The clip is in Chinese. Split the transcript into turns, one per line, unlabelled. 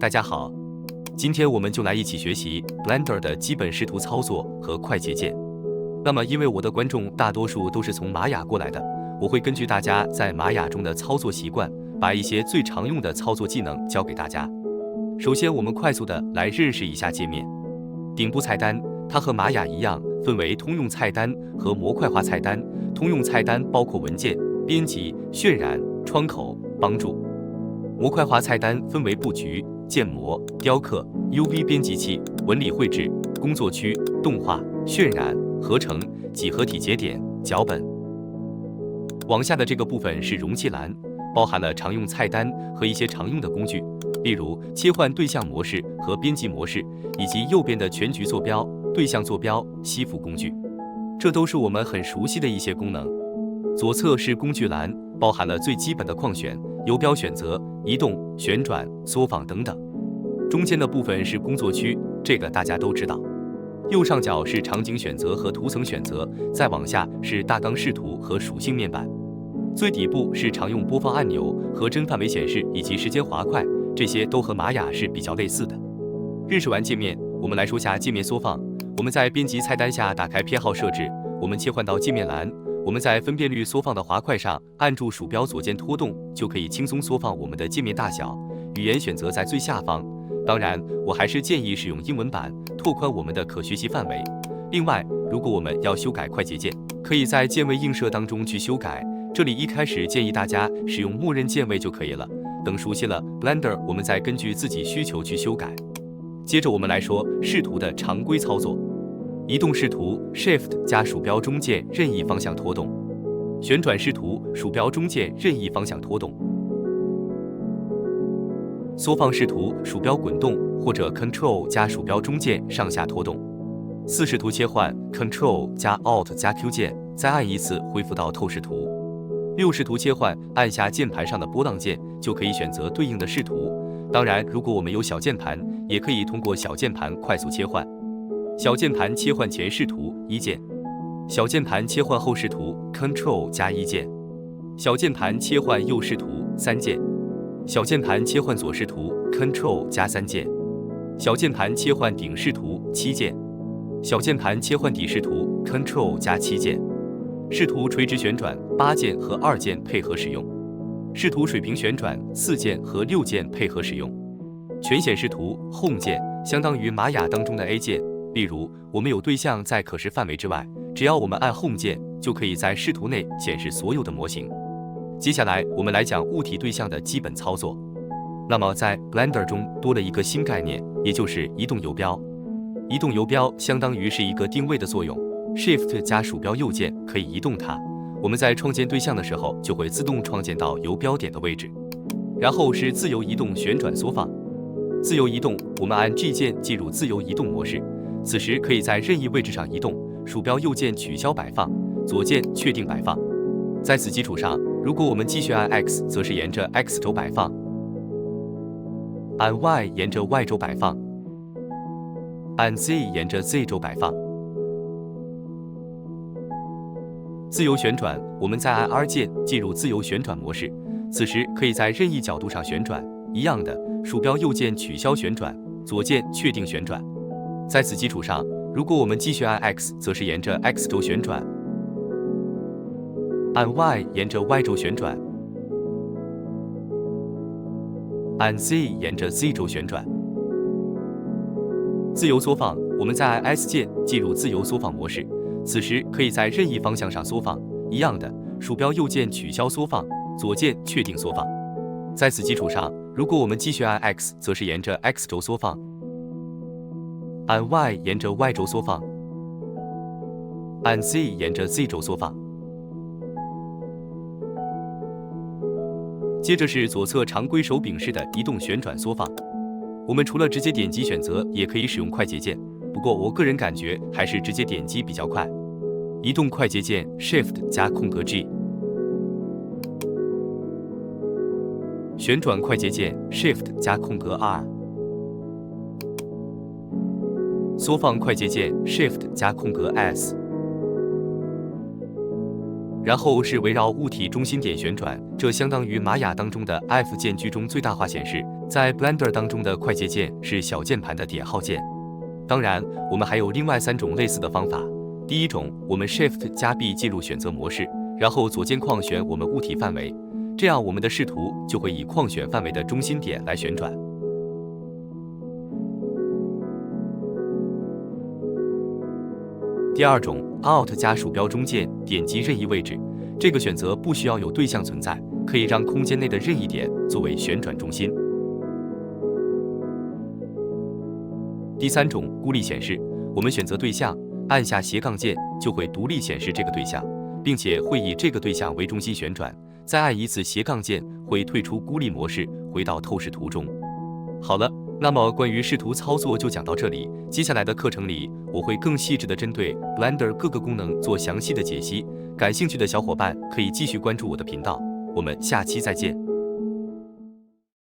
大家好，今天我们就来一起学习 Blender 的基本视图操作和快捷键。那么，因为我的观众大多数都是从玛雅过来的，我会根据大家在玛雅中的操作习惯，把一些最常用的操作技能教给大家。首先，我们快速的来认识一下界面。顶部菜单，它和玛雅一样，分为通用菜单和模块化菜单。通用菜单包括文件、编辑、渲染、窗口、帮助。模块化菜单分为布局、建模、雕刻、UV 编辑器、纹理绘制、工作区、动画、渲染、合成、几何体节点、脚本。往下的这个部分是容器栏，包含了常用菜单和一些常用的工具，例如切换对象模式和编辑模式，以及右边的全局坐标、对象坐标、吸附工具。这都是我们很熟悉的一些功能。左侧是工具栏，包含了最基本的框选、游标选择、移动、旋转、缩放等等。中间的部分是工作区，这个大家都知道。右上角是场景选择和图层选择，再往下是大纲视图和属性面板。最底部是常用播放按钮和帧范围显示以及时间滑块，这些都和玛雅是比较类似的。认识完界面，我们来说下界面缩放。我们在编辑菜单下打开偏好设置，我们切换到界面栏。我们在分辨率缩放的滑块上按住鼠标左键拖动，就可以轻松缩放我们的界面大小。语言选择在最下方。当然，我还是建议使用英文版，拓宽我们的可学习范围。另外，如果我们要修改快捷键，可以在键位映射当中去修改。这里一开始建议大家使用默认键位就可以了。等熟悉了 Blender， 我们再根据自己需求去修改。接着我们来说视图的常规操作。移动视图 Shift 加鼠标中键任意方向拖动，旋转视图鼠标中键任意方向拖动，缩放视图鼠标滚动或者 Ctrl 加鼠标中键上下拖动，四视图切换 Ctrl 加 Alt 加 Q 键，再按一次恢复到透视图。六视图切换，按下键盘上的波浪键就可以选择对应的视图。当然，如果我们有小键盘，也可以通过小键盘快速切换。小键盘切换前视图1键，小键盘切换后视图 Ctrl 加1键，小键盘切换右视图3键，小键盘切换左视图 Ctrl 加3键，小键盘切换顶视图7键，小键盘切换底视图 Ctrl 加7键，视图垂直旋转8键和2键配合使用，视图水平旋转4键和6键配合使用，全显示图 Home 键相当于玛雅当中的 A 键。例如，我们有对象在可视范围之外，只要我们按 Home 键，就可以在视图内显示所有的模型。接下来，我们来讲物体对象的基本操作。那么，在 Blender 中多了一个新概念，也就是移动游标。移动游标相当于是一个定位的作用 ，Shift 加鼠标右键可以移动它。我们在创建对象的时候，就会自动创建到游标点的位置。然后是自由移动、旋转、缩放。自由移动，我们按 G 键进入自由移动模式。此时可以在任意位置上移动，鼠标右键取消摆放，左键确定摆放。在此基础上，如果我们继续按 X， 则是沿着 X 轴摆放；按 Y 沿着 Y 轴摆放；按 Z 沿着 Z 轴摆放。自由旋转，我们再按 R 键进入自由旋转模式，此时可以在任意角度上旋转。一样的，鼠标右键取消旋转，左键确定旋转。在此基础上，如果我们继续按 X， 则是沿着 X 轴旋转；按 Y 沿着 Y 轴旋转；按 Z 沿着 Z 轴旋转。自由缩放，我们再按 S 键进入自由缩放模式，此时可以在任意方向上缩放。一样的，鼠标右键取消缩放，左键确定缩放。在此基础上，如果我们继续按 X， 则是沿着 X 轴缩放；按 Y 沿着 Y 轴缩放；按 Z 沿着 Z 轴缩放。接着是左侧常规手柄式的移动旋转缩放。我们除了直接点击选择，也可以使用快捷键，不过我个人感觉还是直接点击比较快。移动快捷键 Shift 加空格 G， 旋转快捷键 Shift 加空格 R， 缩放快捷键 Shift 加空格 S。然后是围绕物体中心点旋转，这相当于玛雅当中的 F 键居中最大化显示，在 Blender 当中的快捷键是小键盘的点号键。当然，我们还有另外3种类似的方法。第一种，我们 Shift 加 B 进入选择模式，然后左键框选我们物体范围，这样我们的视图就会以框选范围的中心点来旋转。第二种 ，Alt 加鼠标中键点击任意位置，这个选择不需要有对象存在，可以让空间内的任意点作为旋转中心。第3种，孤立显示，我们选择对象，按下斜杠键就会独立显示这个对象，并且会以这个对象为中心旋转，再按一次斜杠键会退出孤立模式，回到透视图中。好了。那么关于视图操作就讲到这里，接下来的课程里我会更细致地针对 Blender 各个功能做详细的解析，感兴趣的小伙伴可以继续关注我的频道，我们下期再见。